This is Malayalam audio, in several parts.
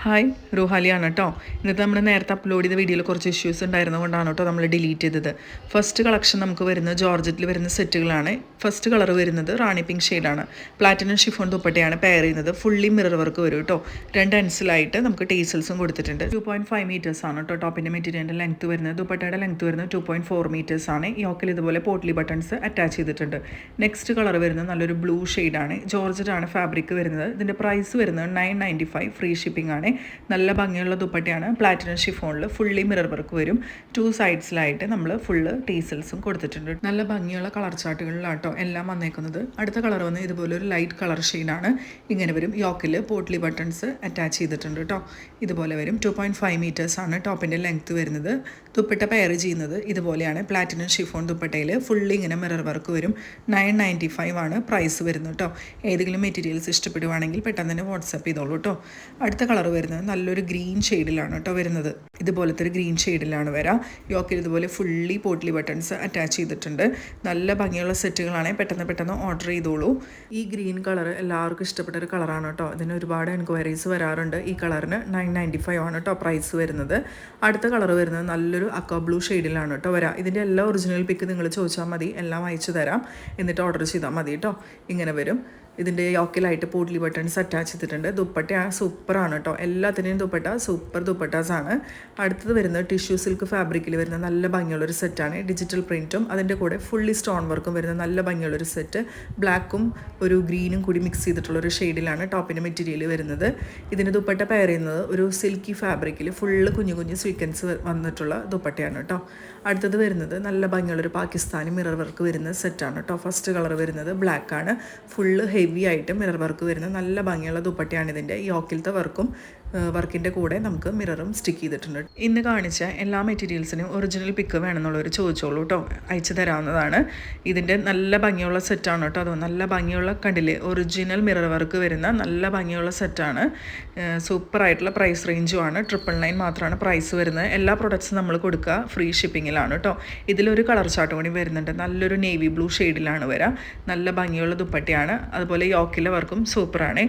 ഹായ് റുഹാലിയാണ് കേട്ടോ. ഇന്നത്തെ നമ്മൾ നേരത്തെ അപ്ലോഡ് ചെയ്ത വീഡിയോയിൽ കുറച്ച് ഇഷ്യൂസ് ഉണ്ടായിരുന്നതുകൊണ്ടാണ് കേട്ടോ നമ്മൾ ഡിലീറ്റ് ചെയ്തത്. ഫസ്റ്റ് കളക്ഷൻ നമുക്ക് വരുന്നത് ജോർജറ്റിൽ വരുന്ന സെറ്റുകളാണ്. ഫസ്റ്റ് കളർ വരുന്നത് റാണി പിങ്ക് ഷെയ്ഡാണ്. പ്ലാറ്റിനം ഷിഫോൺ ദുപ്പട്ടയാണ് പെയർ ചെയ്യുന്നത്. ഫുള്ളി മിറർ വർക്ക് വരും കേട്ടോ. 2 എൻസിലായിട്ട് നമുക്ക് ടേസൽസും കൊടുത്തിട്ടുണ്ട്. 2.5 മീറ്റേഴ്സ് ആണ് കേട്ടോ ടോപ്പിൻ്റെ മെറ്റീരിയലിൻ്റെ ലെങ്ത്ത് വരുന്നത്. ദുപ്പട്ടയുടെ ലെങ്ത്ത് വരുന്നത് 2.4 മീറ്റേഴ്സ് ആണ്. യോക്കിൽ ഇതുപോലെ പോട്ട്ലി ബട്ടൺസ് അറ്റാച്ച് ചെയ്തിട്ടുണ്ട്. നെക്സ്റ്റ് കളർ വരുന്നത് നല്ലൊരു ബ്ലൂ ഷെയ്ഡാണ്. ജോർജറ്റാണ് ഫാബ്രിക് വരുന്നത്. ഇതിൻ്റെ പ്രൈസ് വരുന്നത് 995, ഫ്രീ ഷിപ്പിംഗ് ആണ്. നല്ല ഭംഗിയുള്ള ദുപ്പട്ടയാണ്. പ്ലാറ്റിനം ഷിഫോണിൽ ഫുള്ളി മിറർ വർക്ക് വരും. 2 സൈഡ്സിലായിട്ട് നമ്മൾ ഫുള്ള് ടേസൽസും കൊടുത്തിട്ടുണ്ട്. നല്ല ഭംഗിയുള്ള കളർ ചാർട്ടുകളിലാട്ടോ എല്ലാം വന്നേക്കുന്നത്. അടുത്ത കളർ വന്ന് ഇതുപോലെ ഒരു ലൈറ്റ് കളർ ഷെയ്ഡാണ്. ഇങ്ങനെ വരും. യോക്കിൽ പോട്ട്ലി ബട്ടൺസ് അറ്റാച്ച് ചെയ്തിട്ടുണ്ട് കേട്ടോ. ഇതുപോലെ വരും. 2.5 മീറ്റേഴ്സ് ആണ് ടോപ്പിൻ്റെ ലെങ്ത്ത് വരുന്നത്. ദുപ്പട്ട പെയർ ചെയ്യുന്നത് ഇതുപോലെയാണ്. പ്ലാറ്റിനം ഷിഫോൺ ദുപ്പട്ടയിൽ ഫുള്ളി ഇങ്ങനെ മിറർ വർക്ക് വരും. 995 ആണ് പ്രൈസ് വരുന്നത് കേട്ടോ. ഏതെങ്കിലും മെറ്റീരിയൽസ് ഇഷ്ടപ്പെടുവാണെങ്കിൽ പെട്ടെന്ന് തന്നെ വാട്സപ്പ് ചെയ്തോളൂ കേട്ടോ. അടുത്ത കളർ വരുന്നത് നല്ലൊരു ഗ്രീൻ ഷെയ്ഡിലാണ് കേട്ടോ വരുന്നത്. ഇതുപോലത്തെ ഒരു ഗ്രീൻ ഷെയ്ഡിലാണ് വരാം. യോക്കിൽ ഇതുപോലെ ഫുള്ളി പോട്ട്ലി ബട്ടൺസ് അറ്റാച്ച് ചെയ്തിട്ടുണ്ട്. നല്ല ഭംഗിയുള്ള സെറ്റുകളാണ്. പെട്ടെന്ന് ഓർഡർ ചെയ്തോളൂ. ഈ ഗ്രീൻ കളർ എല്ലാവർക്കും ഇഷ്ടപ്പെട്ട ഒരു കളറാണ് കേട്ടോ. ഇതിന് ഒരുപാട് എൻക്വയറീസ് വരാറുണ്ട്. ഈ കളറിന് 995 ആണ് കേട്ടോ പ്രൈസ് വരുന്നത്. അടുത്ത കളർ വരുന്നത് നല്ലൊരു അക്വ ബ്ലൂ ഷെയ്ഡിലാണ് കേട്ടോ വരാം. ഇതിൻ്റെ എല്ലാ ഒറിജിനൽ പിക്ക് നിങ്ങൾ ചോദിച്ചാൽ മതി, എല്ലാം അയച്ചു തരാം. എന്നിട്ട് ഓർഡർ ചെയ്താൽ മതി കേട്ടോ. ഇങ്ങനെ വരും. ഇതിൻ്റെ യോക്കിലായിട്ട് പോട്ട്ലി ബട്ടൺസ് അറ്റാച്ച് ചെയ്തിട്ടുണ്ട്. ദുപ്പട്ട സൂപ്പറാണ് കേട്ടോ. എല്ലാത്തിൻ്റെയും ദുപ്പട്ട സൂപ്പർ ദുപ്പട്ടാസാണ്. അടുത്തത് വരുന്നത് ടിഷ്യൂ സിൽക്ക് ഫാബ്രിക്കിൽ വരുന്ന നല്ല ഭംഗിയുള്ളൊരു സെറ്റാണ്. ഡിജിറ്റൽ പ്രിൻറ്റും അതിൻ്റെ കൂടെ ഫുള്ളി സ്റ്റോൺ വർക്കും വരുന്ന നല്ല ഭംഗിയുള്ളൊരു സെറ്റ്. ബ്ലാക്കും ഒരു ഗ്രീനും കൂടി മിക്സ് ചെയ്തിട്ടുള്ളൊരു ഷെയ്ഡിലാണ് ടോപ്പിൻ്റെ മെറ്റീരിയൽ വരുന്നത്. ഇതിൻ്റെ ദുപ്പട്ട പെയർ ചെയ്യുന്നത് ഒരു സിൽക്കി ഫാബ്രിക്കിൽ ഫുള്ള് കുഞ്ഞു സ്വീക്വൻസ് വന്നിട്ടുള്ള ദുപ്പട്ടയാണ് കേട്ടോ. അടുത്തത് വരുന്നത് നല്ല ഭംഗിയുള്ളൊരു പാകിസ്ഥാനി മിറർ വർക്ക് വരുന്ന സെറ്റാണ് കേട്ടോ. ഫസ്റ്റ് കളർ വരുന്നത് ബ്ലാക്കാണ്. ഫുള്ള് ഹെവി ആയിട്ട് മിറർ വർക്ക് വരുന്ന നല്ല ഭംഗിയുള്ള ദുപ്പട്ടയാണ് ഇതിൻ്റെ. യോക്കിലത്തെ വർക്കിൻ്റെ കൂടെ നമുക്ക് മിററും സ്റ്റിക്ക് ചെയ്തിട്ടുണ്ട്. ഇന്ന് കാണിച്ച എല്ലാ മെറ്റീരിയൽസിനും ഒറിജിനൽ പിക്ക് വേണമെന്നുള്ളവർ ചോദിച്ചോളൂ കേട്ടോ. അയച്ചു തരാവുന്നതാണ്. ഇതിൻ്റെ നല്ല ഭംഗിയുള്ള സെറ്റാണ് കേട്ടോ. അത് നല്ല ഭംഗിയുള്ള കണ്ടില്ലേ, ഒറിജിനൽ മിറർ വർക്ക് വരുന്ന നല്ല ഭംഗിയുള്ള സെറ്റാണ്. സൂപ്പറായിട്ടുള്ള പ്രൈസ് റേഞ്ചുമാണ്. 999 മാത്രമാണ് പ്രൈസ് വരുന്നത്. എല്ലാ പ്രൊഡക്ട്സും നമ്മൾ കൊടുക്കുക ഫ്രീ ഷിപ്പിങ്ങിലാണ് കേട്ടോ. ഇതിലൊരു കളർ ചാർട്ട് കൂടി വരുന്നുണ്ട്. നല്ലൊരു നേവി ബ്ലൂ ഷെയ്ഡിലാണ് വരാം. നല്ല ഭംഗിയുള്ള ദുപ്പട്ടയാണ്. അതുപോലെ യോക്കിലെ വർക്കും സൂപ്പറാണ്.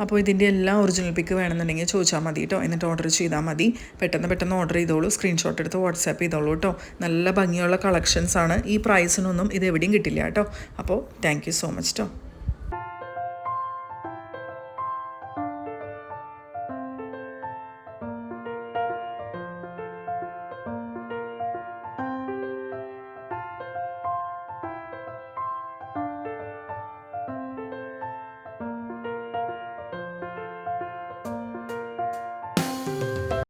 അപ്പോൾ ഇതിൻ്റെ എല്ലാം ഒറിജിനൽ പിക്ക് വേണമെന്നുണ്ടെങ്കിൽ ചോദിച്ചാൽ മതി കേട്ടോ. എന്നിട്ട് ഓർഡർ ചെയ്താൽ മതി. പെട്ടെന്ന് ഓർഡർ ചെയ്തോളൂ. സ്ക്രീൻഷോട്ട് എടുത്ത് വാട്സാപ്പ് ചെയ്തോളൂ കേട്ടോ. നല്ല ഭംഗിയുള്ള കളക്ഷൻസാണ്. ഈ പ്രൈസിനൊന്നും ഇത് എവിടെയും കിട്ടില്ല കേട്ടോ. അപ്പോൾ താങ്ക് യു സോ മച്ച് കേട്ടോ.